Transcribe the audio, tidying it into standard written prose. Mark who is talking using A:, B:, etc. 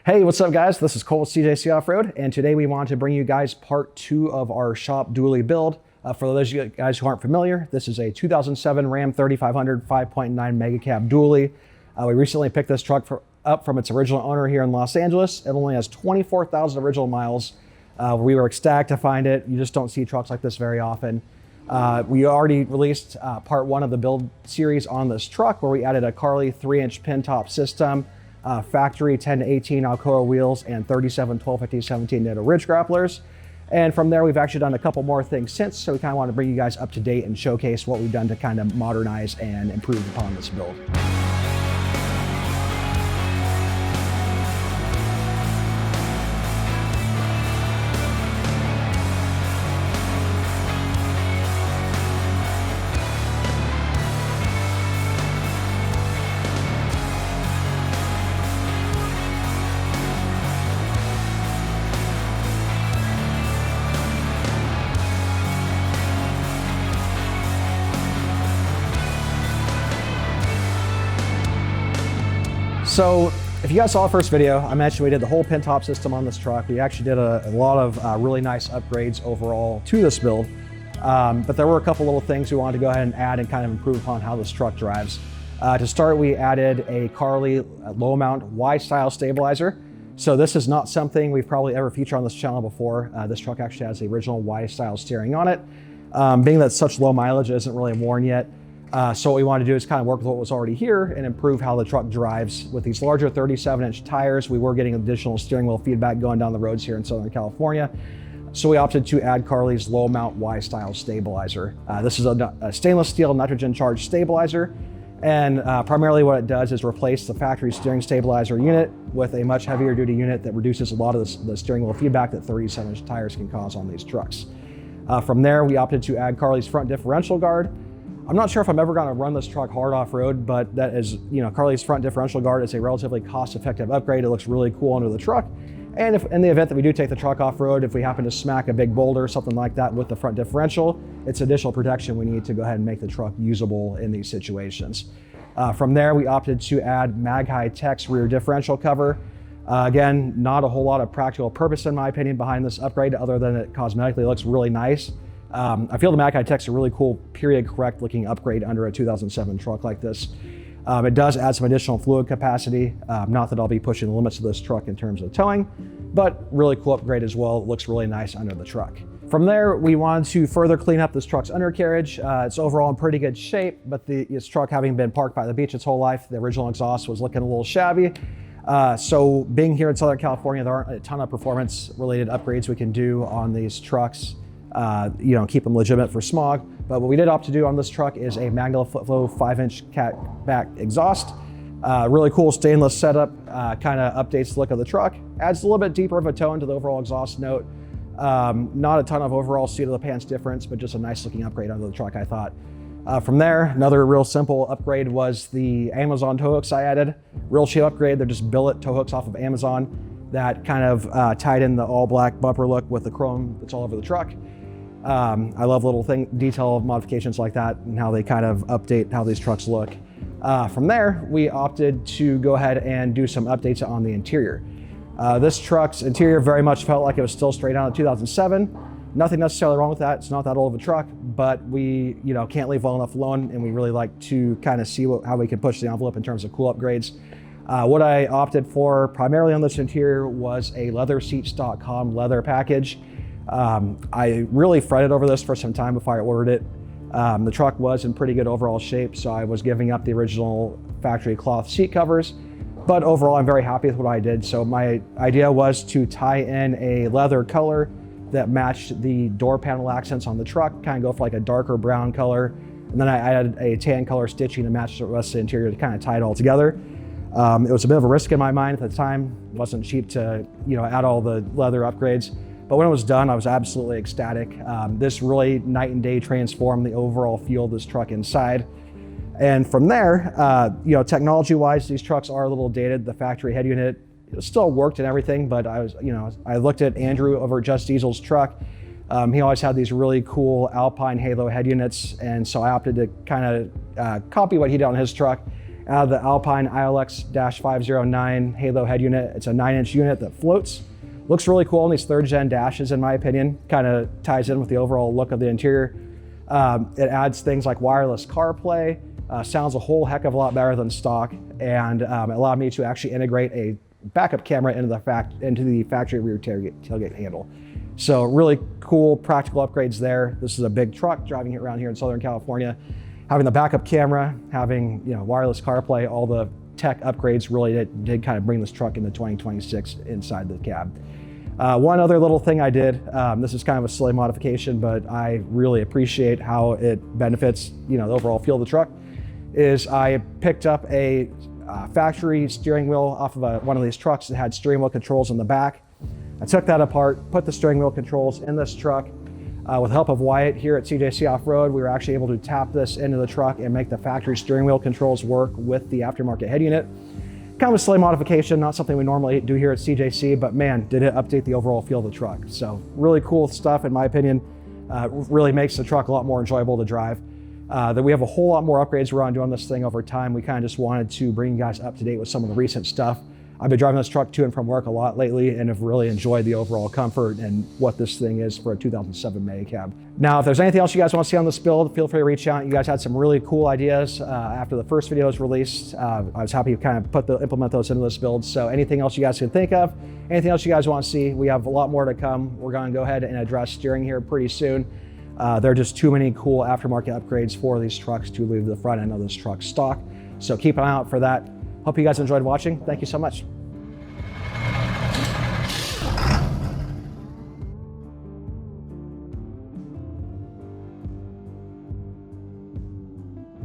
A: Hey, what's up guys? This is Cole with CJC Off-Road, and today we want to bring you guys part 2 of our shop dually build. For those of you guys who aren't familiar, this is a 2007 Ram 3500 5.9 mega cab dually. We recently picked this truck up from its original owner here in Los Angeles. It only has 24,000 original miles. We were ecstatic to find it. You just don't see trucks like this very often. We already released part 1 of the build series on this truck, where we added a Carli 3-inch pin top system, factory 10 to 18 Alcoa wheels, and 37 1250 17 Nitto ridge grapplers. And from there, we've actually done a couple more things since, so we kind of want to bring you guys up to date and showcase what we've done to kind of modernize and improve upon this build. So if you guys saw the first video, I mentioned we did the whole pin top system on this truck. We actually did a lot of really nice upgrades overall to this build. But there were a couple little things we wanted to go ahead and add and kind of improve upon how this truck drives. To start, we added a Carli low mount Y-style stabilizer. So this is not something we've probably ever featured on this channel before. This truck actually has the original Y-style steering on it. Being that such low mileage, it isn't really worn yet. So what we want to do is kind of work with what was already here and improve how the truck drives. With these larger 37-inch tires, we were getting additional steering wheel feedback going down the roads here in Southern California. So we opted to add Carli's low mount Y-style stabilizer. This is a stainless steel nitrogen charged stabilizer. And primarily what it does is replace the factory steering stabilizer unit with a much heavier duty unit that reduces a lot of the steering wheel feedback that 37-inch tires can cause on these trucks. From there, we opted to add Carli's front differential guard. I'm not sure if I'm ever going to run this truck hard off-road, but that is, Carli's front differential guard is a relatively cost-effective upgrade. It looks really cool under the truck. And if in the event that we do take the truck off-road, if we happen to smack a big boulder or something like that with the front differential, it's additional protection we need to go ahead and make the truck usable in these situations. From there, we opted to add Mag-High-Tech's rear differential cover. Again, not a whole lot of practical purpose in my opinion behind this upgrade, other than it cosmetically looks really nice. I feel the Mag-High-Tech's a really cool period correct looking upgrade under a 2007 truck like this. It does add some additional fluid capacity. Not that I'll be pushing the limits of this truck in terms of towing, but really cool upgrade as well. It looks really nice under the truck. From there, we wanted to further clean up this truck's undercarriage. It's overall in pretty good shape, but this truck having been parked by the beach its whole life, the original exhaust was looking a little shabby. So being here in Southern California, there aren't a ton of performance related upgrades we can do on these trucks. Keep them legitimate for smog. But what we did opt to do on this truck is a Magnaflow 5-inch catback exhaust. Really cool stainless setup, kind of updates the look of the truck. Adds a little bit deeper of a tone to the overall exhaust note. Not a ton of overall seat of the pants difference, but just a nice looking upgrade under the truck, I thought. From there, another real simple upgrade was the Amazon tow hooks I added. Real cheap upgrade. They're just billet tow hooks off of Amazon that kind of tied in the all black bumper look with the chrome that's all over the truck. I love little detail modifications like that and how they kind of update how these trucks look. From there, we opted to go ahead and do some updates on the interior. This truck's interior very much felt like it was still straight out of 2007. Nothing necessarily wrong with that. It's not that old of a truck, but we can't leave well enough alone, and we really like to kind of see how we can push the envelope in terms of cool upgrades. What I opted for primarily on this interior was a leatherseats.com leather package. I really fretted over this for some time before I ordered it. The truck was in pretty good overall shape, so I was giving up the original factory cloth seat covers. But overall, I'm very happy with what I did. So my idea was to tie in a leather color that matched the door panel accents on the truck, kind of go for like a darker brown color. And then I added a tan color stitching to match the rest of the interior to kind of tie it all together. It was a bit of a risk in my mind at the time. It wasn't cheap to add all the leather upgrades. But when it was done, I was absolutely ecstatic. This really night and day transformed the overall feel of this truck inside. And from there, technology-wise, these trucks are a little dated. The factory head unit still worked and everything, but I looked at Andrew over at Just Diesel's truck. He always had these really cool Alpine Halo head units, and so I opted to kind of copy what he did on his truck out of the Alpine ILX-509 Halo head unit. It's a 9-inch unit that floats. Looks really cool on these 3rd gen dashes, in my opinion. Kind of ties in with the overall look of the interior. It adds things like wireless CarPlay, sounds a whole heck of a lot better than stock, and it allowed me to actually integrate a backup camera into the factory rear tailgate handle. So really cool practical upgrades there. This is a big truck, driving it around here in Southern California. Having the backup camera, having wireless CarPlay, all the tech upgrades really did kind of bring this truck into 2026 inside the cab. One other little thing I did, this is kind of a silly modification, but I really appreciate how it benefits the overall feel of the truck, is I picked up a factory steering wheel off of one of these trucks that had steering wheel controls in the back. I took that apart, put the steering wheel controls in this truck. With the help of Wyatt here at CJC Off-Road, we were actually able to tap this into the truck and make the factory steering wheel controls work with the aftermarket head unit. Kind of a slight modification, not something we normally do here at CJC, but man, did it update the overall feel of the truck. So really cool stuff, in my opinion. Really makes the truck a lot more enjoyable to drive. That we have a whole lot more upgrades we're on doing this thing over time. We kind of just wanted to bring you guys up to date with some of the recent stuff. I've been driving this truck to and from work a lot lately and have really enjoyed the overall comfort and what this thing is for a 2007 Mega Cab. Now, if there's anything else you guys want to see on this build, feel free to reach out. You guys had some really cool ideas after the first video was released. I was happy to kind of implement those into this build. So anything else you guys can think of, anything else you guys want to see, we have a lot more to come. We're going to go ahead and address steering here pretty soon. There are just too many cool aftermarket upgrades for these trucks to leave the front end of this truck stock. So keep an eye out for that. Hope you guys enjoyed watching. Thank you so much.